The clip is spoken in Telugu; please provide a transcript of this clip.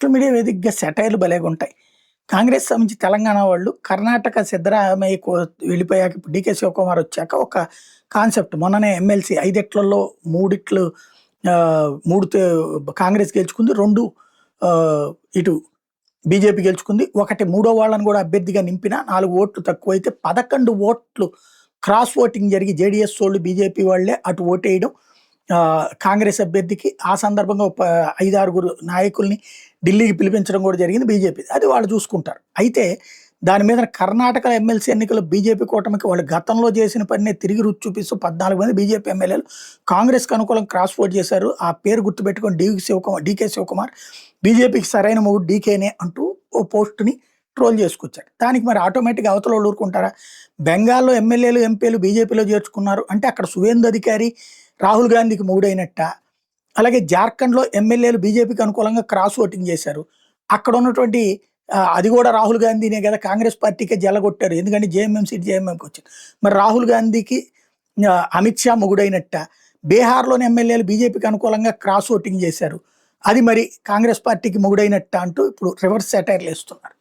సోషల్ మీడియా వేదికగా సెటైర్లు భలేగా ఉంటాయి. కాంగ్రెస్ సంబంధించి తెలంగాణ వాళ్ళు కర్ణాటక సిద్ధరామయ్య వెళ్ళిపోయాక ఇప్పుడు డీకే శివకుమార్ వచ్చాక ఒక కాన్సెప్ట్ మొన్ననే ఎమ్మెల్సీ 5 మూడిట్లు 3 కాంగ్రెస్ గెలుచుకుంది, 2 ఇటు బీజేపీ గెలుచుకుంది. ఒకటి మూడో వాళ్ళని కూడా అభ్యర్థిగా నింపిన 4 ఓట్లు తక్కువైతే 11 ఓట్లు క్రాస్ ఓటింగ్ జరిగి జేడీఎస్ వాళ్ళు బీజేపీ వాళ్ళే అటు ఓటేయడం కాంగ్రెస్ అభ్యర్థికి. ఆ సందర్భంగా 5-6 నాయకుల్ని ఢిల్లీకి పిలిపించడం కూడా జరిగింది బీజేపీ. అది వాళ్ళు చూసుకుంటారు. అయితే దాని మీద కర్ణాటక ఎమ్మెల్సీ ఎన్నికల్లో బీజేపీ కూటమికి వాళ్ళు గతంలో చేసిన పనినే తిరిగి రుచి చూపిస్తూ 14 మంది బీజేపీ ఎమ్మెల్యేలు కాంగ్రెస్కి అనుకూలం క్రాస్ ఓట్ చేశారు. ఆ పేరు గుర్తుపెట్టుకొని డీకే శివకుమార్ బీజేపీకి సరైన మూడు డీకేనే అంటూ ఓ పోస్టుని ట్రోల్ చేసుకొచ్చారు. దానికి మరి ఆటోమేటిక్గా అవతల వాళ్ళు ఊరుకుంటారా? బెంగాల్లో ఎమ్మెల్యేలు ఎంపీలు బీజేపీలో చేర్చుకున్నారు అంటే అక్కడ సువేందు అధికారి రాహుల్ గాంధీకి మూడైనట్ట. అలాగే జార్ఖండ్లో ఎమ్మెల్యేలు బీజేపీకి అనుకూలంగా క్రాస్ ఓటింగ్ చేశారు. అక్కడ ఉన్నటువంటి అది కూడా రాహుల్ గాంధీనే కదా కాంగ్రెస్ పార్టీకే జల్లగొట్టారు. ఎందుకంటే జేఎంఎం సీట్ జేఎంఎంకి వచ్చింది. మరి రాహుల్ గాంధీకి అమిత్ షా మొగుడైనట్ట. బీహార్లోని ఎమ్మెల్యేలు బీజేపీకి అనుకూలంగా క్రాస్ ఓటింగ్ చేశారు. అది మరి కాంగ్రెస్ పార్టీకి మొగుడైనట్ట అంటూ ఇప్పుడు రివర్స్ సెటైర్లు వేస్తున్నారు.